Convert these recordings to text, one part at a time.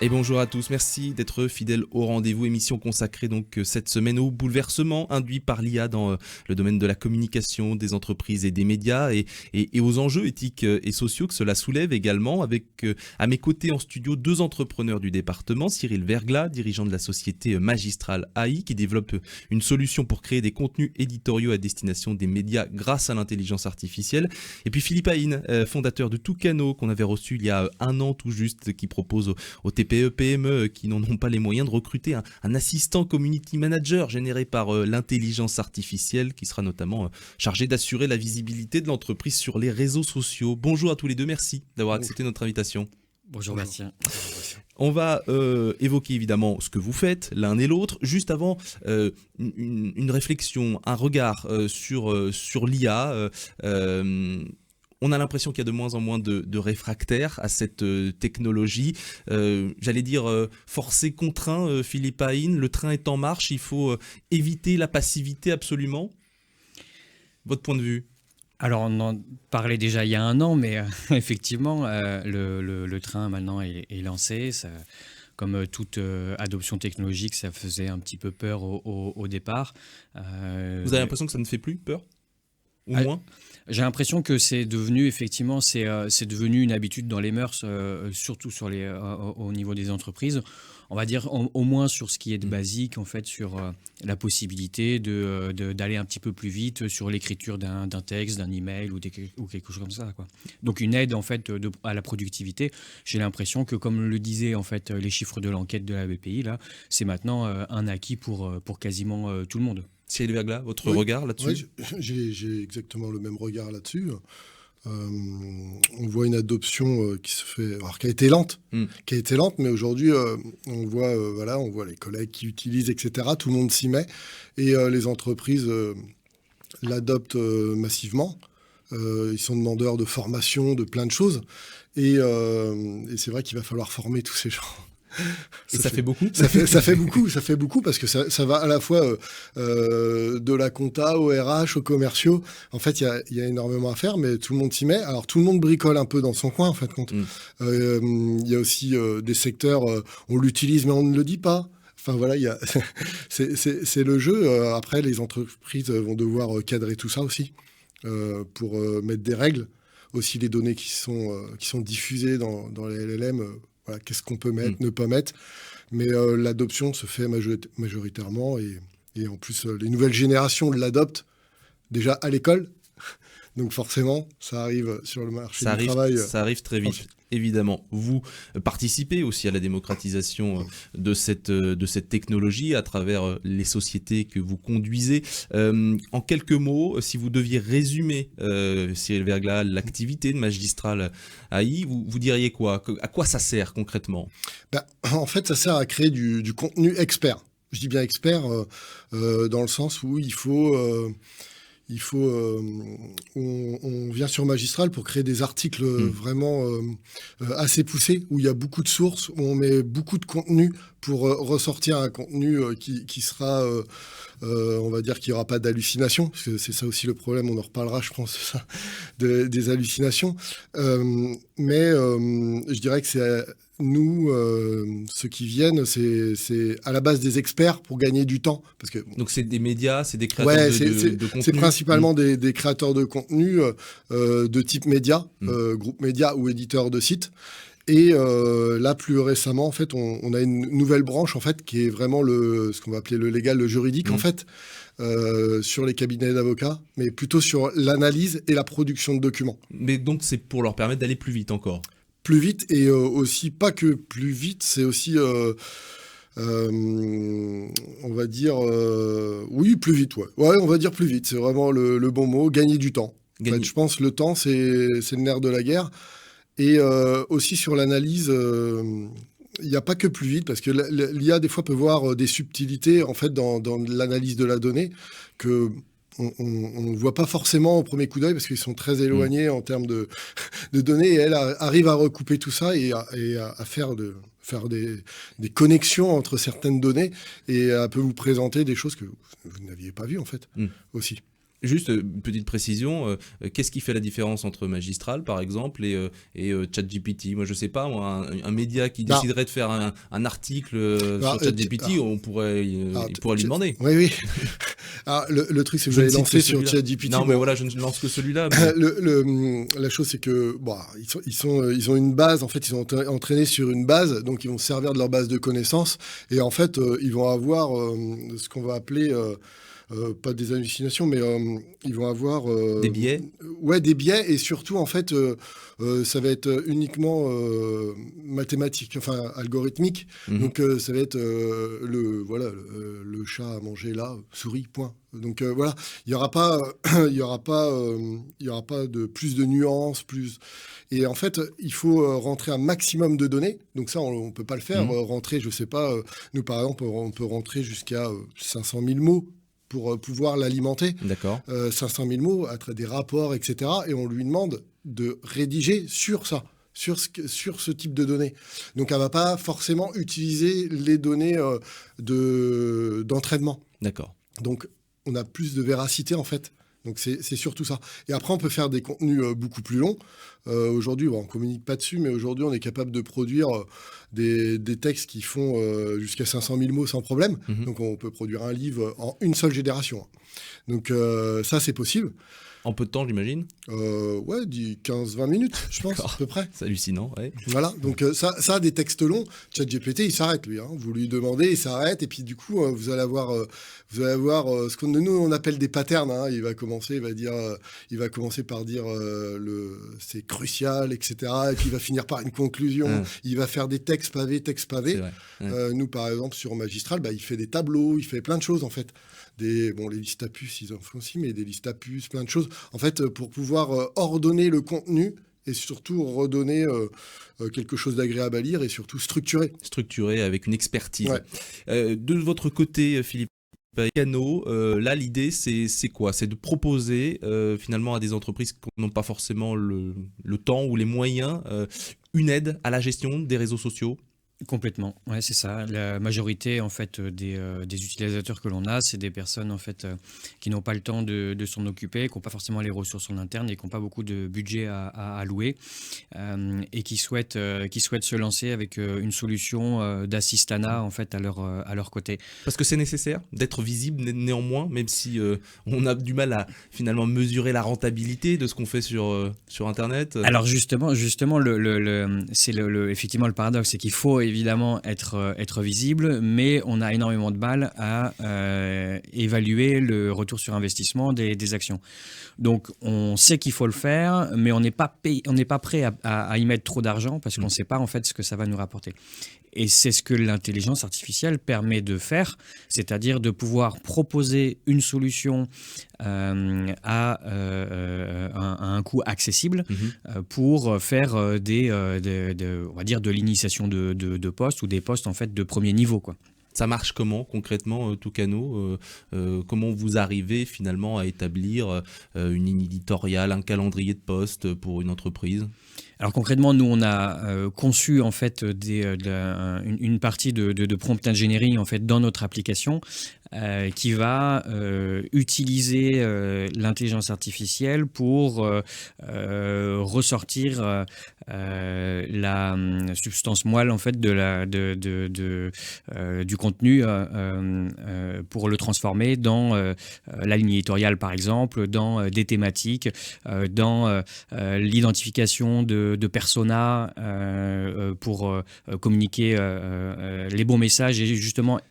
Et bonjour à tous, merci d'être fidèles au rendez-vous, émission consacrée donc cette semaine aux bouleversements induits par l'IA dans le domaine de la communication, des entreprises et des médias et aux enjeux éthiques et sociaux que cela soulève également, avec à mes côtés en studio deux entrepreneurs du département, Cyril Verglas, dirigeant de la société Magistral AI qui développe une solution pour créer des contenus éditoriaux à destination des médias grâce à l'intelligence artificielle, et puis Philippe Haïn, fondateur de Toucano qu'on avait reçu il y a un an tout juste, qui propose aux TPE, PME qui n'en ont pas les moyens de recruter un assistant community manager généré par l'intelligence artificielle qui sera notamment chargé d'assurer la visibilité de l'entreprise sur les réseaux sociaux. Bonjour à tous les deux, merci d'avoir accepté notre invitation. Bonjour Bastien. On va évoquer évidemment ce que vous faites l'un et l'autre. Juste avant, une réflexion, un regard sur l'IA. On a l'impression qu'il y a de moins en moins de réfractaires à cette technologie. J'allais dire forcé, contraint, Philippe Haïn, le train est en marche, il faut éviter la passivité absolument. Votre point de vue ? Alors on en parlait déjà il y a un an, mais effectivement, le train maintenant est lancé. Ça, comme toute adoption technologique, ça faisait un petit peu peur au départ. Vous avez l'impression que ça ne fait plus peur ? Ou moins ? J'ai l'impression que c'est devenu effectivement c'est devenu une habitude dans les mœurs, surtout au niveau des entreprises. On va dire au moins sur ce qui est de basique, en fait, sur la possibilité d'aller un petit peu plus vite sur l'écriture d'un texte, d'un email ou quelque chose comme ça, quoi. Donc une aide en fait à la productivité. J'ai l'impression que, comme le disaient en fait les chiffres de l'enquête de la BPI, là, c'est maintenant un acquis pour quasiment tout le monde. Cyril Verglas, votre regard là-dessus ? Oui, j'ai exactement le même regard là-dessus. On voit une adoption qui se fait, alors qui a été lente, mais aujourd'hui on voit les collègues qui utilisent, etc. Tout le monde s'y met et les entreprises l'adoptent massivement. Ils sont demandeurs de formation, de plein de choses, et c'est vrai qu'il va falloir former tous ces gens. Ça fait beaucoup. Ça fait beaucoup parce que ça va à la fois de la compta au RH, aux commerciaux. En fait, il y a énormément à faire, mais tout le monde s'y met. Alors, tout le monde bricole un peu dans son coin, en fait, compte. Il y a aussi des secteurs, on l'utilise, mais on ne le dit pas. Enfin, voilà, c'est le jeu. Après, les entreprises vont devoir cadrer tout ça aussi pour mettre des règles. Aussi, les données qui sont diffusées dans les LLM, voilà, qu'est-ce qu'on peut mettre, ne pas mettre. Mais l'adoption se fait majoritairement et en plus, les nouvelles générations l'adoptent déjà à l'école. Donc forcément, ça arrive sur le marché du travail. Ça arrive très vite. Évidemment, vous participez aussi à la démocratisation de cette technologie à travers les sociétés que vous conduisez. En quelques mots, si vous deviez résumer, Cyril Verglas, l'activité de Magistral AI, vous diriez quoi ? À quoi ça sert concrètement ? En fait, ça sert à créer du contenu expert. Je dis bien expert dans le sens où on vient sur Magistral pour créer des articles vraiment assez poussés, où il y a beaucoup de sources, où on met beaucoup de contenu pour ressortir un contenu qui sera, on va dire qu'il n'y aura pas d'hallucination, parce que c'est ça aussi le problème, on en reparlera, je pense, ça, des hallucinations. Mais je dirais que c'est... Nous, ceux qui viennent, c'est à la base des experts pour gagner du temps. Parce que, donc c'est des médias, c'est des créateurs de contenu. C'est principalement des créateurs de contenu de type média, groupe média ou éditeur de sites. Et là, plus récemment, en fait, on a une nouvelle branche en fait, qui est vraiment ce qu'on va appeler le légal, le juridique, en fait, sur les cabinets d'avocats, mais plutôt sur l'analyse et la production de documents. Mais donc, c'est pour leur permettre d'aller plus vite encore. Plus vite et aussi, pas que plus vite, c'est aussi, on va dire, oui, plus vite, ouais. Ouais, on va dire plus vite, c'est vraiment le bon mot, gagner du temps. En fait, je pense que le temps, c'est le nerf de la guerre. Et aussi sur l'analyse, il n'y a pas que plus vite, parce que l'IA, des fois, peut voir des subtilités, en fait, dans l'analyse de la donnée, que... on ne voit pas forcément au premier coup d'œil parce qu'ils sont très éloignés en termes de données, et elle arrive à recouper tout ça et à faire des connexions entre certaines données, et elle peut vous présenter des choses que vous n'aviez pas vues en fait aussi. Juste une petite précision, qu'est-ce qui fait la différence entre Magistral par exemple et ChatGPT? Moi je sais pas, un média qui déciderait de faire un article sur ChatGPT, il pourrait lui demander. Oui, oui. Alors, le truc c'est que vous allez lancer sur ChatGPT. Non mais voilà, je ne lance que celui-là. Mais... la chose c'est que ils ont une base, en fait ils sont entraînés sur une base, donc ils vont se servir de leur base de connaissances et en fait ils vont avoir ce qu'on va appeler... pas des hallucinations, mais ils vont avoir... des biais. Ouais, des biais, et surtout, en fait, ça va être uniquement mathématique, enfin algorithmique. Donc, ça va être le chat a mangé là, souris, point. Donc, voilà, il y aura pas de plus de nuances, plus... Et en fait, il faut rentrer un maximum de données. Donc ça, on ne peut pas le faire. Rentrer, je ne sais pas, nous, par exemple, on peut rentrer jusqu'à 500 000 mots pour pouvoir l'alimenter. D'accord. 500 000 mots, des rapports, etc. Et on lui demande de rédiger sur ça, sur ce type de données. Donc, elle ne va pas forcément utiliser les données d'entraînement. D'accord. Donc, on a plus de véracité, en fait. Donc, c'est surtout ça. Et après, on peut faire des contenus beaucoup plus longs. Aujourd'hui, on ne communique pas dessus, mais aujourd'hui, on est capable de produire des textes qui font jusqu'à 500 000 mots sans problème. Donc, on peut produire un livre en une seule génération. Donc, ça, c'est possible. En peu de temps, j'imagine. Ouais, 15-20 minutes, je pense, à peu près. C'est hallucinant, ouais. Voilà, donc ça, des textes longs, ChatGPT, il s'arrête, lui. Vous lui demandez, il s'arrête, et puis du coup, vous allez avoir ce que nous, on appelle des patterns. Il va commencer par dire c'est crucial, etc. Et puis il va finir par une conclusion. Il va faire des textes pavés. Nous, par exemple, sur Magistral, il fait des tableaux, il fait plein de choses, en fait. Les listes à puces, ils en font aussi, mais des listes à puces, plein de choses. En fait, pour pouvoir ordonner le contenu et surtout redonner quelque chose d'agréable à lire et surtout structuré. Structuré avec une expertise. Ouais. De votre côté, Philippe Cano, là, l'idée, c'est quoi? C'est de proposer finalement à des entreprises qui n'ont pas forcément le temps ou les moyens une aide à la gestion des réseaux sociaux? Complètement, ouais, c'est ça. La majorité en fait des utilisateurs que l'on a, c'est des personnes en fait qui n'ont pas le temps de s'en occuper, qui n'ont pas forcément les ressources en interne et qui n'ont pas beaucoup de budget à allouer et qui souhaitent se lancer avec une solution d'assistanat en fait à leur côté. Parce que c'est nécessaire d'être visible néanmoins, même si on a du mal à finalement mesurer la rentabilité de ce qu'on fait sur Internet. Alors justement, effectivement le paradoxe, c'est qu'il faut évidemment être visible, mais on a énormément de mal à évaluer le retour sur investissement des actions. Donc on sait qu'il faut le faire, mais on n'est pas prêt à y mettre trop d'argent parce qu'on ne sait pas en fait ce que ça va nous rapporter. Et c'est ce que l'intelligence artificielle permet de faire, c'est-à-dire de pouvoir proposer une solution à un coût accessible pour faire on va dire de l'initiation de postes ou des postes en fait de premier niveau, quoi. Ça marche comment concrètement, Tucano? Comment vous arrivez finalement à établir une ligne éditoriale, un calendrier de postes pour une entreprise? Alors concrètement, nous on a conçu en fait une partie de prompt engineering en fait dans notre application qui va utiliser l'intelligence artificielle pour ressortir la substance moelle en fait du contenu pour le transformer dans la ligne éditoriale par exemple, dans des thématiques, dans l'identification de personas pour communiquer les bons messages et justement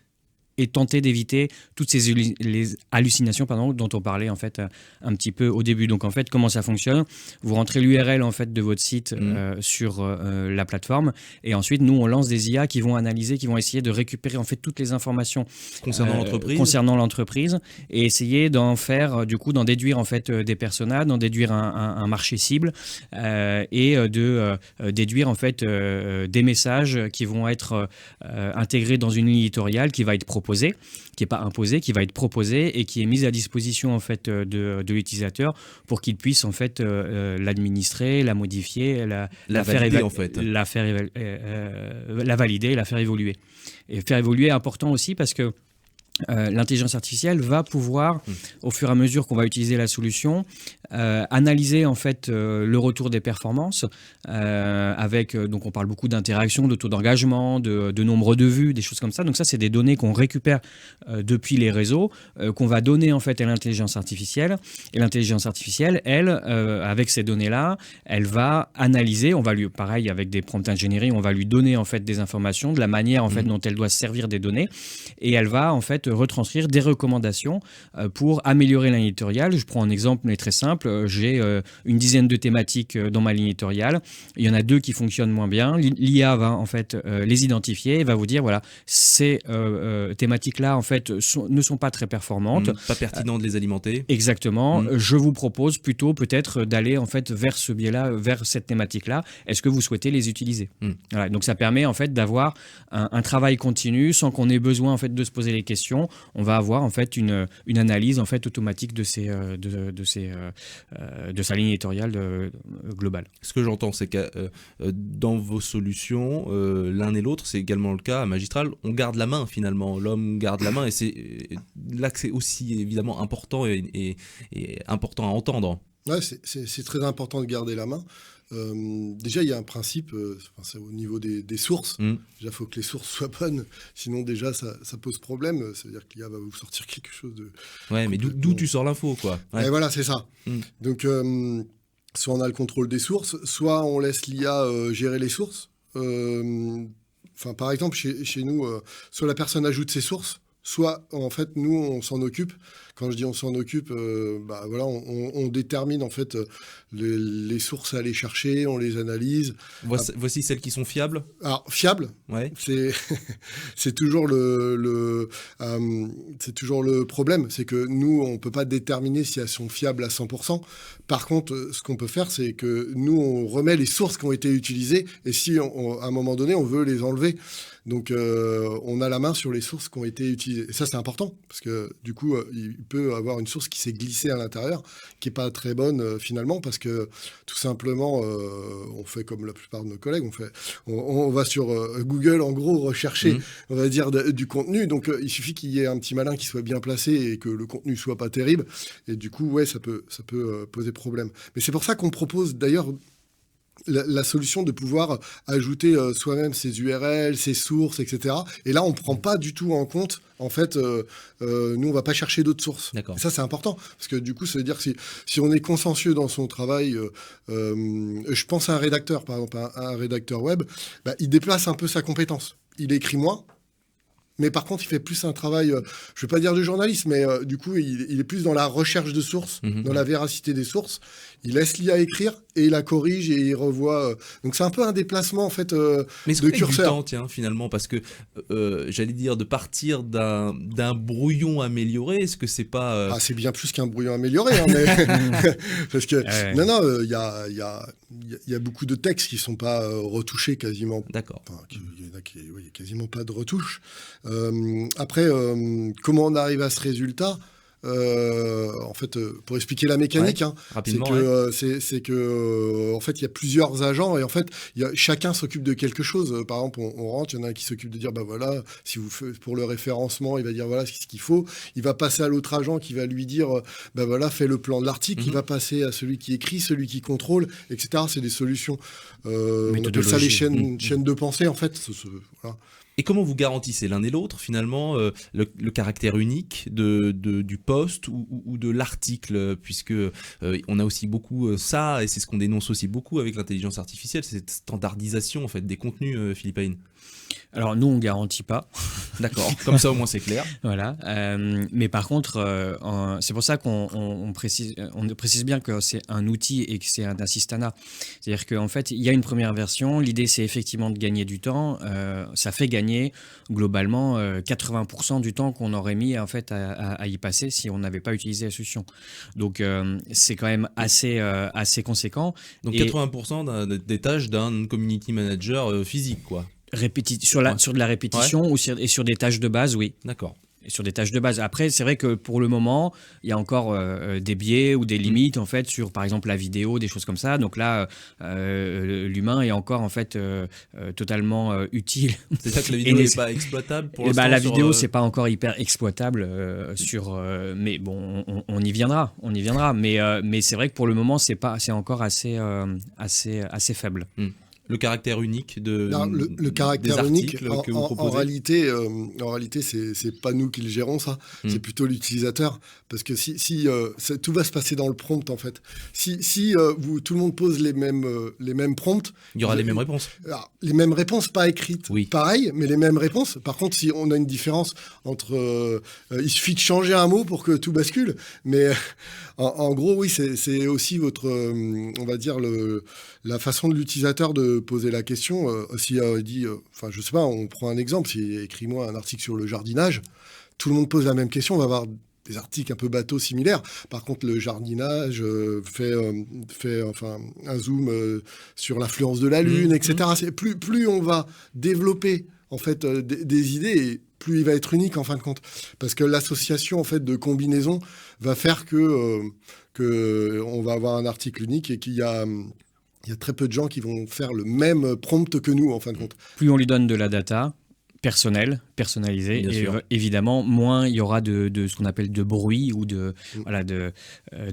et tenter d'éviter toutes ces les hallucinations dont on parlait en fait un petit peu au début. Donc en fait, comment ça fonctionne? Vous rentrez l'URL en fait de votre site sur la plateforme et ensuite nous on lance des IA qui vont analyser, qui vont essayer de récupérer en fait toutes les informations concernant l'entreprise et essayer d'en faire d'en déduire en fait des personas, d'en déduire un marché cible et de déduire en fait des messages qui vont être intégrés dans une ligne éditoriale qui va être proposée, qui n'est pas imposée, qui va être proposée et qui est mise à disposition en fait de l'utilisateur pour qu'il puisse en fait l'administrer, la modifier, la valider en fait, la valider, la faire évoluer. Et faire évoluer est important aussi parce que l'intelligence artificielle va pouvoir, au fur et à mesure qu'on va utiliser la solution, analyser en fait le retour des performances avec, donc on parle beaucoup d'interaction, de taux d'engagement, de nombre de vues, des choses comme ça. Donc ça, c'est des données qu'on récupère depuis les réseaux, qu'on va donner en fait à l'intelligence artificielle. Et l'intelligence artificielle, elle, avec ces données-là, elle va analyser, on va lui, pareil avec des prompts engineering, on va lui donner en fait des informations, de la manière en fait dont elle doit se servir des données, et elle va en fait retranscrire des recommandations pour améliorer la ligne éditoriale. Je prends un exemple mais très simple. J'ai une dizaine de thématiques dans ma ligne éditoriale. Il y en a 2 qui fonctionnent moins bien. L'IA va en fait les identifier et va vous dire voilà, ces thématiques-là en fait ne sont pas très performantes. Pas pertinent de les alimenter. Exactement. Je vous propose plutôt peut-être d'aller en fait vers ce biais-là, vers cette thématique-là. Est-ce que vous souhaitez les utiliser? Voilà. Donc ça permet en fait d'avoir un travail continu sans qu'on ait besoin en fait de se poser les questions. On va avoir en fait une analyse en fait automatique de sa ligne éditoriale globale. Ce que j'entends, c'est que dans vos solutions, l'un et l'autre, c'est également le cas à Magistral, on garde la main finalement, l'homme garde la main, et c'est là que c'est aussi évidemment important et important à entendre. Ouais, c'est très important de garder la main. Déjà, il y a un principe, c'est au niveau des sources. Déjà, il faut que les sources soient bonnes, sinon déjà, ça pose problème. C'est-à-dire que l'IA va vous sortir quelque chose de... Ouais, mais d'où tu sors l'info, quoi. Ouais. Et voilà, c'est ça. Donc, soit on a le contrôle des sources, soit on laisse l'IA gérer les sources. Par exemple, chez nous, soit la personne ajoute ses sources, soit en fait nous on s'en occupe. Quand je dis on s'en occupe, voilà, on détermine en fait les sources à aller chercher, on les analyse. Voici celles qui sont fiables. Alors fiables, ouais. c'est toujours c'est toujours le problème, c'est que nous on peut pas déterminer si elles sont fiables à 100%. Par contre, ce qu'on peut faire, c'est que nous on remet les sources qui ont été utilisées, et si à un moment donné on veut les enlever. Donc, on a la main sur les sources qui ont été utilisées. Et ça, c'est important, parce que du coup, il peut avoir une source qui s'est glissée à l'intérieur, qui n'est pas très bonne finalement, parce que tout simplement, on fait comme la plupart de nos collègues, on va sur Google, en gros, rechercher, on va dire, du contenu. Donc, il suffit qu'il y ait un petit malin qui soit bien placé et que le contenu soit pas terrible. Et du coup, ouais, ça peut poser problème. Mais c'est pour ça qu'on propose d'ailleurs la solution de pouvoir ajouter soi-même ses URL, ses sources, etc. Et là, on ne prend pas du tout en compte, en fait, nous, on ne va pas chercher d'autres sources. D'accord. Et ça, c'est important, parce que du coup, ça veut dire que si on est consciencieux dans son travail, je pense à un rédacteur, par exemple, un rédacteur web, il déplace un peu sa compétence. Il écrit moins, mais par contre, il fait plus un travail, je ne vais pas dire de journaliste, mais du coup, il est plus dans la recherche de sources, dans la véracité des sources. Il laisse l'IA écrire et il la corrige et il revoit. Donc, c'est un peu un déplacement, en fait, mais est-ce de qu'on a du curseur. temps, tiens, finalement, parce que, j'allais dire, de partir d'un brouillon amélioré, est-ce que c'est pas... c'est bien plus qu'un brouillon amélioré, hein, mais... parce que, non, il y a beaucoup de textes qui ne sont pas retouchés quasiment. D'accord. Enfin, il y a quasiment pas de retouches. Après, comment on arrive à ce résultat ? En fait, pour expliquer la mécanique, c'est que en fait, il y a plusieurs agents et en fait, chacun s'occupe de quelque chose. Par exemple, on rentre, il y en a un qui s'occupe de dire, voilà, si vous faites pour le référencement, il va dire voilà ce qu'il faut. Il va passer à l'autre agent qui va lui dire, voilà, fais le plan de l'article. Il va passer à celui qui écrit, celui qui contrôle, etc. C'est des solutions. On appelle ça les chaînes de pensée, en fait. Voilà. Et comment vous garantissez l'un et l'autre, finalement, le caractère unique du post ou de l'article, puisque on a aussi beaucoup ça, et c'est ce qu'on dénonce aussi beaucoup avec l'intelligence artificielle, c'est cette standardisation en fait, des contenus, Philippe Hain. Alors nous, on ne garantit pas. D'accord, comme ça au moins c'est clair. Voilà. Mais par contre, c'est pour ça qu'on précise bien que c'est un outil et que c'est un assistanat. C'est-à-dire qu'en fait, il y a une première version. L'idée, c'est effectivement de gagner du temps. Ça fait gagner globalement 80% du temps qu'on aurait mis en fait, à y passer si on n'avait pas utilisé la solution. Donc, c'est quand même assez conséquent. Donc 80% des tâches d'un community manager physique, quoi. Sur de la répétition et sur des tâches de base, oui. D'accord. sur des tâches de base. Après, c'est vrai que pour le moment, il y a encore des biais ou des limites en fait sur, par exemple, la vidéo, des choses comme ça. Donc là, l'humain est encore en fait totalement utile. C'est ça que la vidéo n'est pas exploitable pour l'instant. La vidéo, c'est pas encore hyper exploitable mais bon, on y viendra, Mais c'est vrai que pour le moment, c'est encore assez faible. Le caractère unique le caractère unique, que vous proposez. En réalité, c'est pas nous qui le gérons, ça. C'est plutôt l'utilisateur. Parce que si tout va se passer dans le prompt, en fait. Si tout le monde pose les mêmes prompts, il y aura les mêmes réponses. Alors, les mêmes réponses, pas écrites. Oui. Pareil, mais les mêmes réponses. Par contre, si on a une différence entre... il suffit de changer un mot pour que tout bascule. Mais en gros, oui, c'est aussi votre... on va dire la façon de l'utilisateur de poser la question. Si dit... je sais pas, on prend un exemple. Si écris-moi un article sur le jardinage, tout le monde pose la même question. On va avoir des articles un peu bateaux similaires. Par contre, le jardinage fait un zoom sur l'influence de la Lune, etc. C'est plus on va développer en fait des idées, et plus il va être unique en fin de compte. Parce que l'association en fait de combinaisons va faire que on va avoir un article unique et qu'il y a très peu de gens qui vont faire le même prompt que nous en fin de compte. Plus on lui donne de la data personnalisé, et évidemment moins il y aura de ce qu'on appelle de bruit ou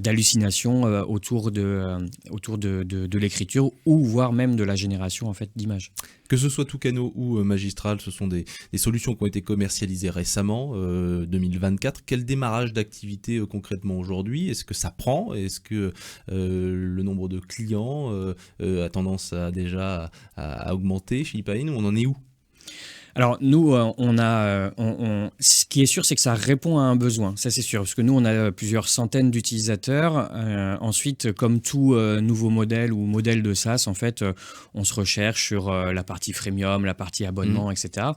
d'hallucination autour de l'écriture, ou voire même de la génération en fait d'images. Que ce soit Tucano ou Magistral, ce sont des solutions qui ont été commercialisées récemment, 2024. Quel démarrage d'activité concrètement aujourd'hui? Est-ce que ça prend? Est-ce que le nombre de clients a tendance à augmenter? Philippe Haïn, on en est où? Alors nous, ce qui est sûr, c'est que ça répond à un besoin, ça c'est sûr, parce que nous, on a plusieurs centaines d'utilisateurs. Ensuite, comme tout nouveau modèle ou modèle de SaaS, en fait, on se recherche sur la partie freemium, la partie abonnement, etc.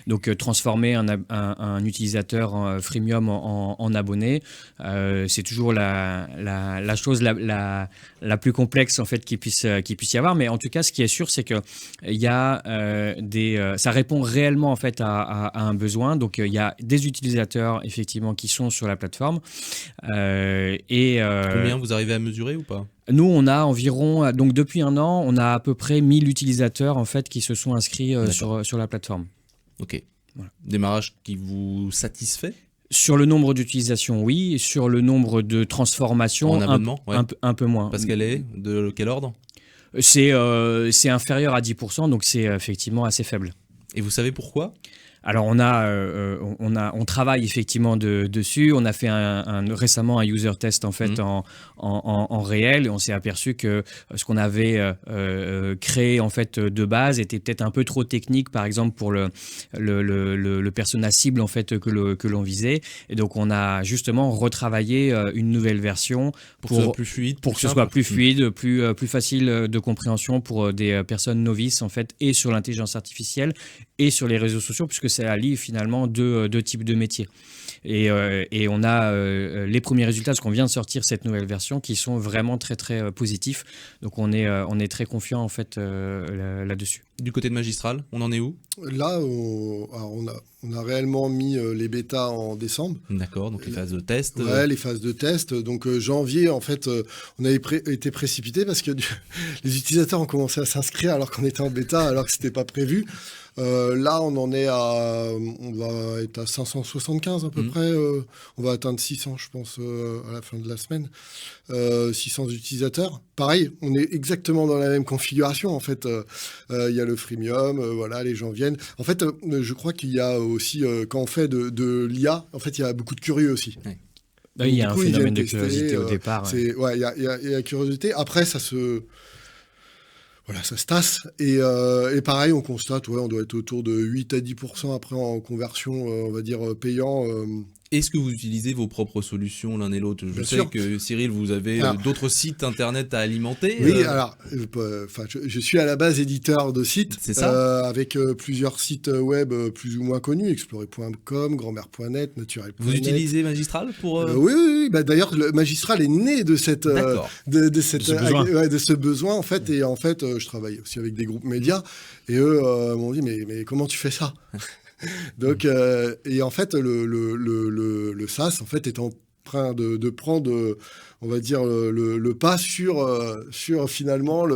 Donc, transformer un utilisateur freemium en abonné, c'est toujours la chose la plus complexe en fait qu'il puisse y avoir. Mais en tout cas, ce qui est sûr, c'est que il y a ça répond réellement en fait à un besoin. Donc il y a des utilisateurs effectivement qui sont sur la plateforme. Combien vous arrivez à mesurer ou pas? Nous, on a environ, donc depuis un an, on a à peu près 1000 utilisateurs en fait qui se sont inscrits sur la plateforme. Ok. Voilà. Démarrage qui vous satisfait? Sur le nombre d'utilisations, oui. Sur le nombre de transformations, en abonnement, un peu moins. Parce qu'elle est de quel ordre? C'est inférieur à 10%, donc c'est effectivement assez faible. Et vous savez pourquoi? Alors on travaille effectivement dessus. On a fait récemment un user test en fait en réel, et on s'est aperçu que ce qu'on avait créé en fait de base était peut-être un peu trop technique, par exemple pour le persona cible en fait que l'on visait. Et donc on a justement retravaillé une nouvelle version pour que ce soit plus fluide, plus facile de compréhension pour des personnes novices en fait, et sur l'intelligence artificielle et sur les réseaux sociaux, puisque ça allie finalement deux types de métiers. Et on a les premiers résultats, parce qu'on vient de sortir cette nouvelle version, qui sont vraiment très très positifs. Donc on est très confiant en fait là-dessus. Du côté de Magistral, on en est où? Là, on a réellement mis les bêtas en décembre. D'accord, donc les phases de test. Ouais, les phases de test. Donc janvier, en fait, on avait été précipité parce que les utilisateurs ont commencé à s'inscrire alors qu'on était en bêta, alors que c'était pas prévu. Là, on va être à 575 à peu près. On va atteindre 600, je pense, à la fin de la semaine. 600 utilisateurs. Pareil, on est exactement dans la même configuration. En fait, il y a le freemium, voilà, les gens viennent. En fait, je crois qu'il y a aussi, quand on fait de l'IA, en fait, il y a beaucoup de curieux aussi. Oui. Il y a un phénomène de curiosité au départ. Il y a la curiosité. Après, ça se tasse. Et pareil, on constate, on doit être autour de 8 à 10% après en conversion, on va dire, payant. Est-ce que vous utilisez vos propres solutions l'un et l'autre? Je sais que Cyril, vous avez d'autres sites internet à alimenter. Oui, alors, je suis à la base éditeur de sites. C'est ça. Avec plusieurs sites web plus ou moins connus, explorer.com, grandmère.net, naturel.net. Vous utilisez Magistral pour... Oui. D'ailleurs, le Magistral est né de ce besoin, en fait. Et en fait, je travaille aussi avec des groupes médias. Et eux m'ont dit, mais comment tu fais ça? Donc, et en fait, le SaaS, en fait, est en train de prendre, on va dire, le pas sur finalement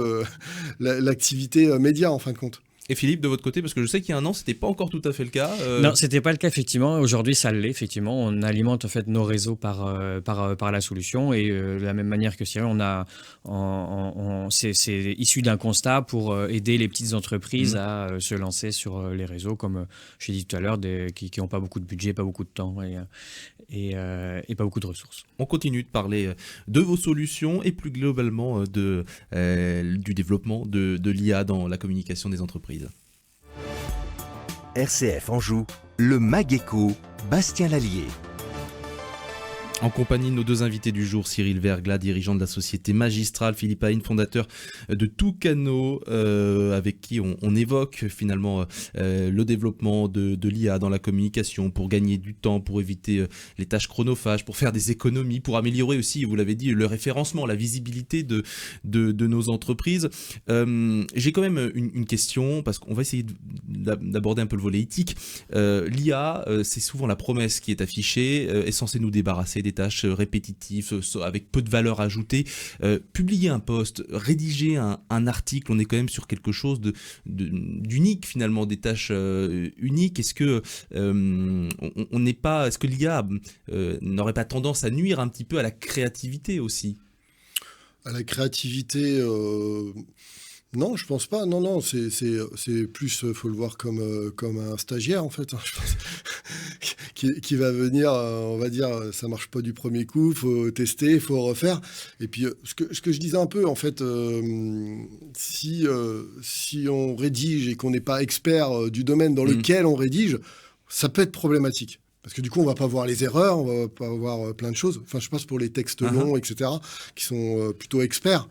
l'activité média, en fin de compte. Et Philippe, de votre côté, parce que je sais qu'il y a un an, c'était pas encore tout à fait le cas. Non, c'était pas le cas effectivement. Aujourd'hui, ça l'est effectivement. On alimente en fait nos réseaux par la solution et de la même manière que Cyril, c'est issu d'un constat pour aider les petites entreprises à se lancer sur les réseaux, comme je l'ai dit tout à l'heure, qui n'ont pas beaucoup de budget, pas beaucoup de temps et pas beaucoup de ressources. On continue de parler de vos solutions et plus globalement du développement de l'IA dans la communication des entreprises. RCF Anjou, le Mag-Éco, Bastien Lallier. En compagnie de nos deux invités du jour, Cyril Verglas, dirigeant de la société Magistrale, Philippe Hain, fondateur de Toucano, avec qui on évoque finalement le développement de l'IA dans la communication pour gagner du temps, pour éviter les tâches chronophages, pour faire des économies, pour améliorer aussi, vous l'avez dit, le référencement, la visibilité de nos entreprises. J'ai quand même une question, parce qu'on va essayer d'aborder un peu le volet éthique. L'IA, c'est souvent la promesse qui est affichée, est censée nous débarrasser des tâches répétitives avec peu de valeur ajoutée. Publier un post, rédiger un article, on est quand même sur quelque chose d'unique finalement, des tâches uniques. Est-ce que on n'est pas, est-ce que l'IA n'aurait pas tendance à nuire un petit peu à la créativité aussi? À la créativité, non, je pense pas. Non, c'est plus, faut le voir comme un stagiaire en fait, hein, je pense, qui va venir, on va dire, ça marche pas du premier coup, faut tester, faut refaire. Et puis ce que je disais un peu en fait, si on rédige et qu'on n'est pas expert du domaine dans lequel on rédige, ça peut être problématique. Parce que du coup, on va pas voir les erreurs, on va pas voir plein de choses. Enfin, je passe pour les textes longs, etc., qui sont plutôt experts.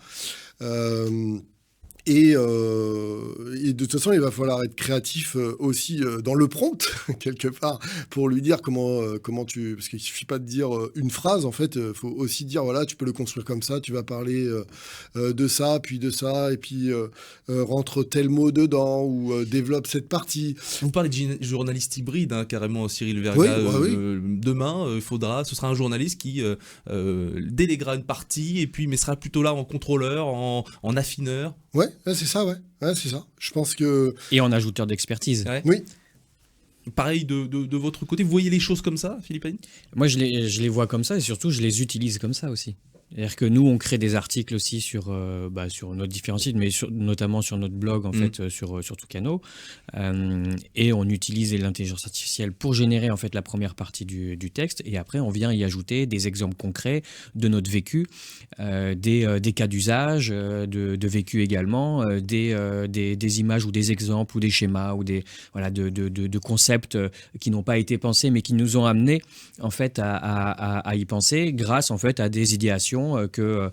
Et de toute façon, il va falloir être créatif aussi dans le prompt, quelque part, pour lui dire comment tu... Parce qu'il suffit pas de dire une phrase, en fait, il faut aussi dire, voilà, tu peux le construire comme ça, tu vas parler de ça, et puis rentre tel mot dedans, ou développe cette partie. Vous parlez de journaliste hybride, hein, carrément, Cyril Verglas. Oui. Demain, ce sera un journaliste qui déléguera une partie, et puis mais sera plutôt là en contrôleur, en affineur. Ouais, c'est ça, c'est ça. Je pense que... Et en ajouteur d'expertise. Ouais. Oui. Pareil de votre côté, vous voyez les choses comme ça, Philippe Hain? Moi, je les vois comme ça et surtout, je les utilise comme ça aussi. C'est-à-dire que nous, on crée des articles aussi sur nos différents sites, mais notamment sur notre blog, en fait, sur Toucano. Et on utilise l'intelligence artificielle pour générer, en fait, la première partie du texte. Et après, on vient y ajouter des exemples concrets de notre vécu, des cas d'usage, de vécu également, des images ou des exemples ou des schémas ou de concepts qui n'ont pas été pensés, mais qui nous ont amenés, en fait, à y penser grâce, en fait, à des idéations que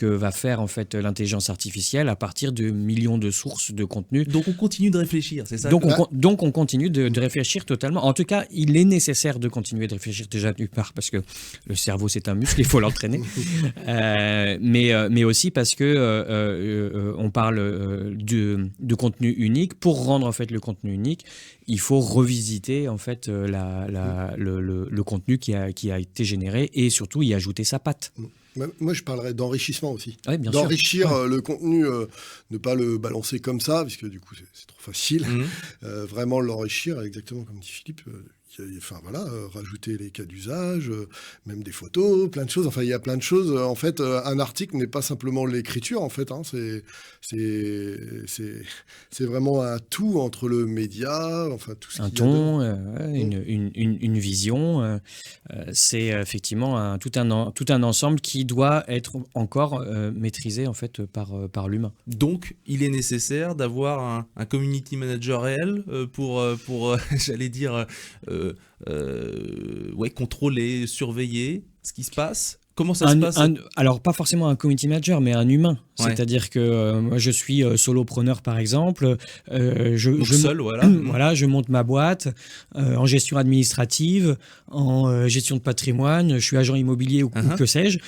va faire en fait l'intelligence artificielle à partir de millions de sources de contenu. Donc on continue de réfléchir, c'est ça? Donc on continue de réfléchir totalement. En tout cas, il est nécessaire de continuer de réfléchir déjà d'une part parce que le cerveau c'est un muscle, il faut l'entraîner, mais aussi parce que on parle de contenu unique. Pour rendre en fait le contenu unique, il faut revisiter en fait le contenu qui a été généré et surtout y ajouter sa patte. Moi, je parlerais d'enrichissement aussi. Oui, bien sûr. D'enrichir le contenu, ne pas le balancer comme ça, parce que du coup, c'est trop facile. Vraiment l'enrichir, exactement comme dit Philippe. Rajouter les cas d'usage, même des photos, plein de choses. Enfin, il y a plein de choses. En fait, un article n'est pas simplement l'écriture, en fait. Hein, c'est vraiment un tout entre le média, enfin tout ce un ton, une vision. C'est effectivement tout un ensemble qui doit être encore maîtrisé en fait par l'humain. Donc, il est nécessaire d'avoir un community manager réel pour j'allais dire, contrôler, surveiller ce qui se passe. Comment ça se passe? Alors, pas forcément un community manager, mais un humain. Ouais. C'est-à-dire que moi, je suis solopreneur, par exemple. Donc seul, voilà. Voilà, je monte ma boîte en gestion administrative, en gestion de patrimoine. Je suis agent immobilier ou que sais-je.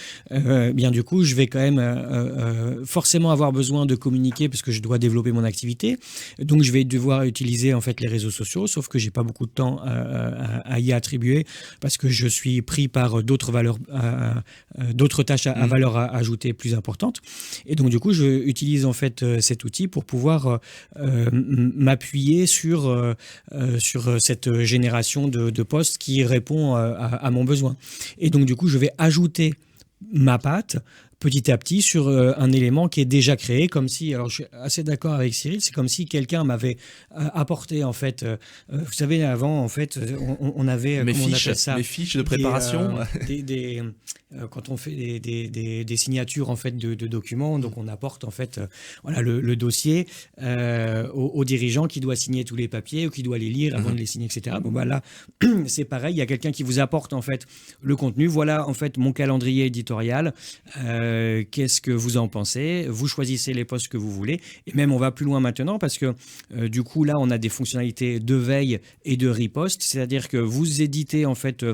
Bien, du coup, je vais quand même forcément avoir besoin de communiquer parce que je dois développer mon activité. Donc, je vais devoir utiliser en fait les réseaux sociaux, sauf que j'ai pas beaucoup de temps à y attribuer parce que je suis pris par d'autres valeurs. D'autres tâches à valeur ajoutée plus importantes. Et donc, du coup, je utilise en fait cet outil pour pouvoir m'appuyer sur cette génération de postes qui répond à mon besoin. Et donc, du coup, je vais ajouter ma patte petit à petit sur un élément qui est déjà créé, comme si, alors je suis assez d'accord avec Cyril, c'est comme si quelqu'un m'avait apporté en fait, vous savez avant en fait, on avait mes fiches de préparation, quand on fait des signatures en fait de documents, donc on apporte en fait voilà le dossier au dirigeant qui doit signer tous les papiers ou qui doit les lire avant de les signer, etc. Bon bah là c'est pareil, il y a quelqu'un qui vous apporte en fait le contenu. Voilà en fait mon calendrier éditorial. Qu'est-ce que vous en pensez? Vous choisissez les postes que vous voulez. Et même, on va plus loin maintenant parce que du coup, là, on a des fonctionnalités de veille et de riposte. C'est-à-dire que vous éditez en fait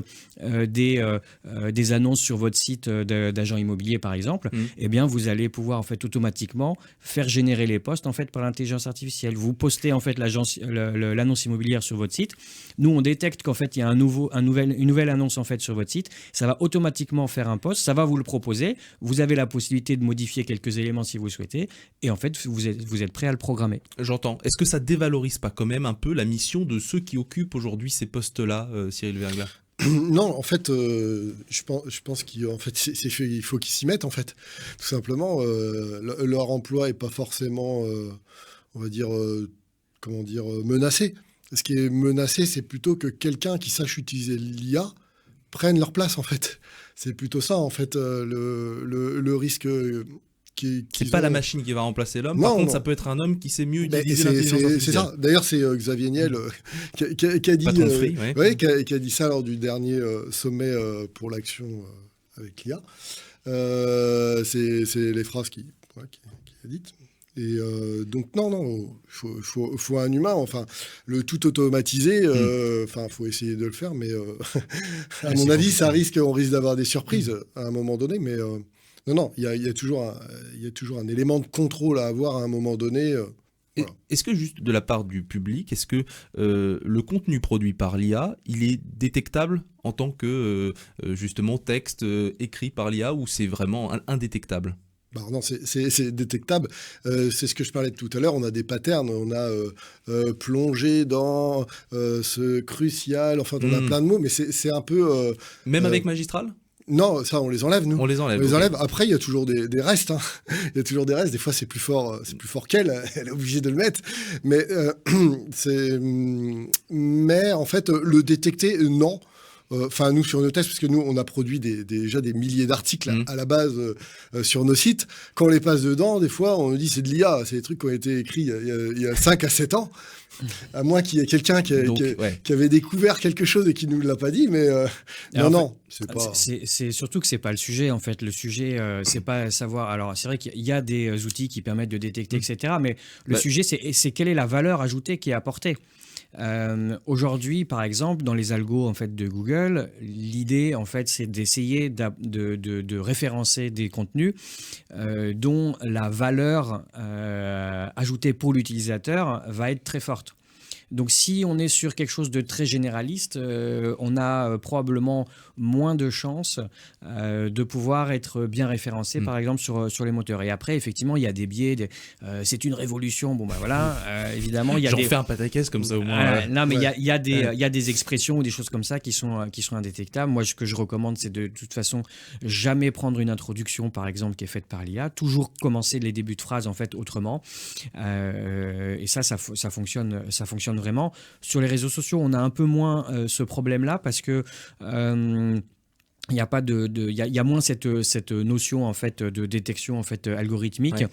des annonces sur votre site d'agent immobilier, par exemple. Eh bien, vous allez pouvoir en fait automatiquement faire générer les postes en fait par l'intelligence artificielle. Vous postez en fait l'annonce immobilière sur votre site. Nous, on détecte qu'en fait, il y a une nouvelle annonce en fait sur votre site. Ça va automatiquement faire un post. Ça va vous le proposer. Vous avez la possibilité de modifier quelques éléments si vous souhaitez, et en fait, vous êtes prêt à le programmer. J'entends. Est-ce que ça dévalorise pas quand même un peu la mission de ceux qui occupent aujourd'hui ces postes-là, Cyril Verglas? Non, en fait, je pense qu'il il faut qu'ils s'y mettent, en fait. Tout simplement, leur emploi est pas forcément, on va dire, menacé. Ce qui est menacé, c'est plutôt que quelqu'un qui sache utiliser l'IA prenne leur place, en fait. C'est plutôt ça, en fait, le risque c'est pas la machine qui va remplacer l'homme. Par contre, ça peut être un homme qui sait mieux utiliser l'intelligence artificielle. C'est ça. D'ailleurs, c'est Xavier Niel qui a dit, qui a dit ça lors du dernier sommet pour l'action avec l'IA. C'est les phrases qu'il a dites. Et donc non, faut un humain. Enfin, le tout automatisé. Faut essayer de le faire, mais à mon avis, on risque d'avoir des surprises à un moment donné. Mais non, il y a toujours un élément de contrôle à avoir à un moment donné. Voilà. Est-ce que juste de la part du public, est-ce que le contenu produit par l'IA, il est détectable en tant que justement texte écrit par l'IA, ou c'est vraiment indétectable? Non, c'est détectable. C'est ce que je parlais de tout à l'heure. On a des patterns. On a plongé dans ce crucial. Enfin, on a plein de mots, mais c'est un peu... Même avec Magistral? Non, ça, on les enlève, nous. On les enlève. Après, il y a toujours des restes. Hein. Il y a toujours des restes. Des fois, c'est plus fort qu'elle. Elle est obligée de le mettre. Mais en fait, le détecter, non. Enfin, nous, sur nos tests, parce que nous, on a produit déjà des milliers d'articles à la base sur nos sites. Quand on les passe dedans, des fois, on nous dit c'est de l'IA. C'est des trucs qui ont été écrits il y a 5 à 7 ans. À moins qu'il y ait quelqu'un qui avait découvert quelque chose et qui ne nous l'a pas dit. Mais non, c'est pas... C'est surtout que c'est pas le sujet, en fait. Le sujet, c'est pas savoir... Alors, c'est vrai qu'il y a des outils qui permettent de détecter, etc. Mais le sujet, c'est quelle est la valeur ajoutée qui est apportée. Aujourd'hui, par exemple, dans les algos en fait de Google, l'idée en fait c'est d'essayer de référencer des contenus dont la valeur ajoutée pour l'utilisateur va être très forte. Donc si on est sur quelque chose de très généraliste, on a probablement moins de chances de pouvoir être bien référencé, par exemple, sur les moteurs. Et après, effectivement, il y a des biais, c'est une révolution. Bon, ben voilà, évidemment, il y a J'en fais un pataquès comme ça au moins. Non, mais il y a des expressions ou des choses comme ça qui sont indétectables. Moi, ce que je recommande, c'est de toute façon jamais prendre une introduction, par exemple, qui est faite par l'IA. Toujours commencer les débuts de phrases, en fait, autrement. Et ça fonctionne vraiment. Sur les réseaux sociaux, on a un peu moins ce problème-là parce que il y a pas il y a moins cette notion en fait de détection en fait algorithmique.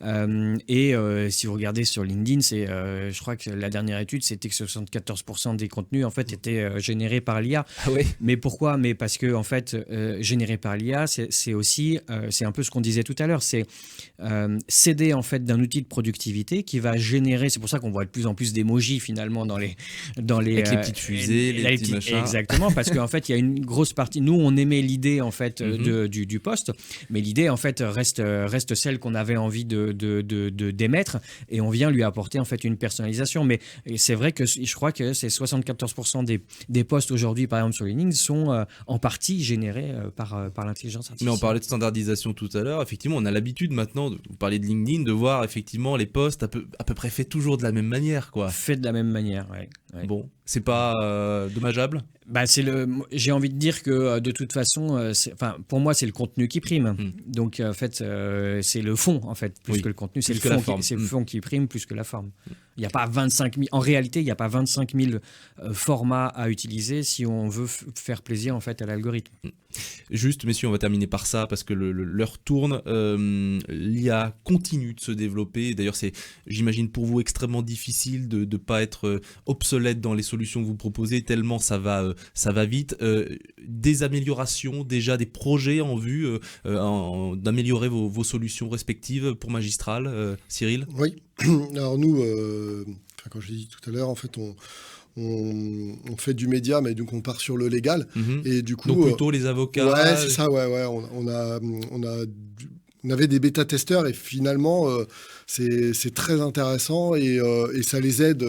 Si vous regardez sur LinkedIn, je crois que la dernière étude c'était que 74% des contenus en fait étaient générés par l'IA. Ah ouais. Mais pourquoi? Mais parce que en fait généré par l'IA, c'est aussi c'est un peu ce qu'on disait tout à l'heure, c'est s'aider en fait d'un outil de productivité qui va générer. C'est pour ça qu'on voit de plus en plus d'émojis finalement dans les avec les petites fusées, les petits machins. Exactement, parce qu'en fait il y a une grosse partie. Nous on aimait l'idée en fait du poste, mais l'idée en fait reste celle qu'on avait envie d'émettre, et on vient lui apporter en fait une personnalisation. Mais c'est vrai que je crois que c'est 74% des posts aujourd'hui par exemple sur LinkedIn sont en partie générés par l'intelligence artificielle. Mais on parlait de standardisation tout à l'heure. Effectivement, on a l'habitude maintenant, vous parlez de LinkedIn, de voir effectivement les posts à peu près faits toujours de la même manière, quoi. Fait de la même manière, ouais. Bon, c'est pas dommageable? J'ai envie de dire que de toute façon, pour moi, c'est le contenu qui prime. Donc en fait, c'est le fond en fait, plus que le contenu. C'est le fond qui prime plus que la forme. Il n'y a pas 25 000. En réalité, il n'y a pas 25 000 formats à utiliser si on veut faire plaisir en fait à l'algorithme. Juste, messieurs, on va terminer par ça parce que l'heure tourne. L'IA continue de se développer. D'ailleurs, c'est, j'imagine, pour vous extrêmement difficile de ne pas être obsolète dans les solutions que vous proposez, tellement ça va vite. Des améliorations, déjà des projets en vue d'améliorer vos solutions respectives pour Magistral, Cyril? Oui, alors nous, quand je l'ai dit tout à l'heure, en fait, on fait du média, mais donc on part sur le légal. Et du coup, donc plutôt les avocats. Ouais, c'est ça, ouais. On avait des bêta-testeurs et finalement, c'est très intéressant et ça les aide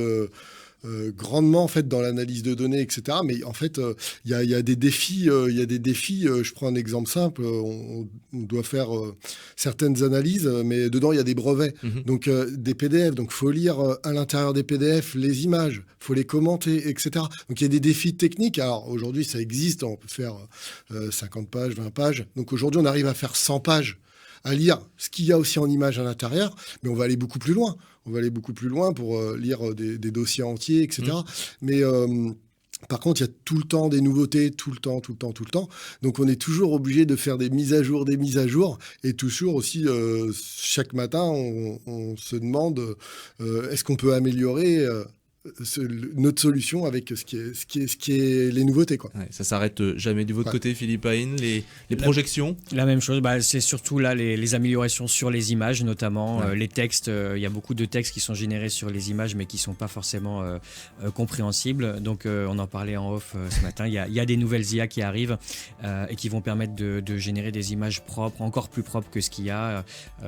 grandement en fait dans l'analyse de données, etc. Mais en fait, il y a des défis. Je prends un exemple simple. On doit faire certaines analyses, mais dedans il y a des brevets. Donc des PDF. Donc faut lire à l'intérieur des PDF les images. Faut les commenter, etc. Donc il y a des défis techniques. Alors aujourd'hui ça existe. On peut faire 50 pages, 20 pages. Donc aujourd'hui on arrive à faire 100 pages à lire ce qu'il y a aussi en images à l'intérieur, mais on va aller beaucoup plus loin. On va aller beaucoup plus loin pour lire des dossiers entiers, etc. Mais par contre, il y a tout le temps des nouveautés, tout le temps. Donc, on est toujours obligé de faire des mises à jour. Et toujours aussi, chaque matin, on se demande est-ce qu'on peut améliorer notre solution avec ce qui est les nouveautés, quoi. Ouais, ça s'arrête jamais. De votre côté, Philippe Hain, les projections? La même chose, c'est surtout là les améliorations sur les images notamment, les textes. Il y a beaucoup de textes qui sont générés sur les images mais qui ne sont pas forcément compréhensibles. Donc on en parlait en off ce matin, il y a des nouvelles IA qui arrivent et qui vont permettre de générer des images propres, encore plus propres que ce qu'il y a,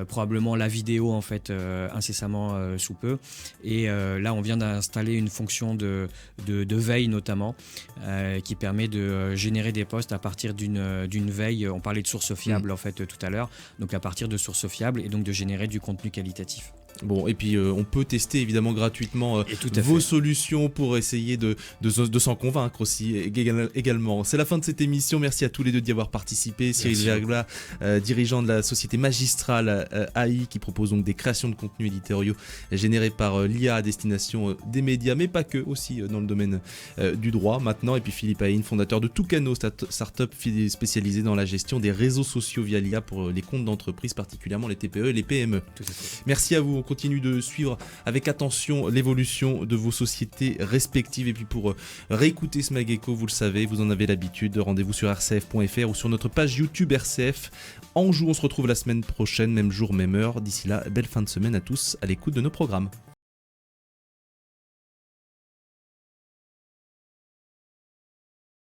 probablement la vidéo en fait incessamment sous peu. Et là on vient d'installer une fonction de veille notamment qui permet de générer des posts à partir d'une veille. On parlait de sources fiables en fait tout à l'heure, donc à partir de sources fiables et donc de générer du contenu qualitatif. Bon, et puis on peut tester évidemment gratuitement vos solutions pour essayer de s'en convaincre aussi également. C'est la fin de cette émission. Merci à tous les deux d'y avoir participé. Cyril Verglas, dirigeant de la société Magistral AI, qui propose donc des créations de contenus éditoriaux générés par l'IA à destination des médias, mais pas que, aussi dans le domaine du droit maintenant. Et puis Philippe Hain, fondateur de Tucano, startup spécialisée dans la gestion des réseaux sociaux via l'IA pour les comptes d'entreprise, particulièrement les TPE et les PME. Tout à fait. Merci à vous. On continue de suivre avec attention l'évolution de vos sociétés respectives. Et puis pour réécouter ce Mageco, vous le savez, vous en avez l'habitude, rendez-vous sur rcf.fr ou sur notre page YouTube RCF Anjou. On se retrouve la semaine prochaine, même jour, même heure. D'ici là, belle fin de semaine à tous à l'écoute de nos programmes.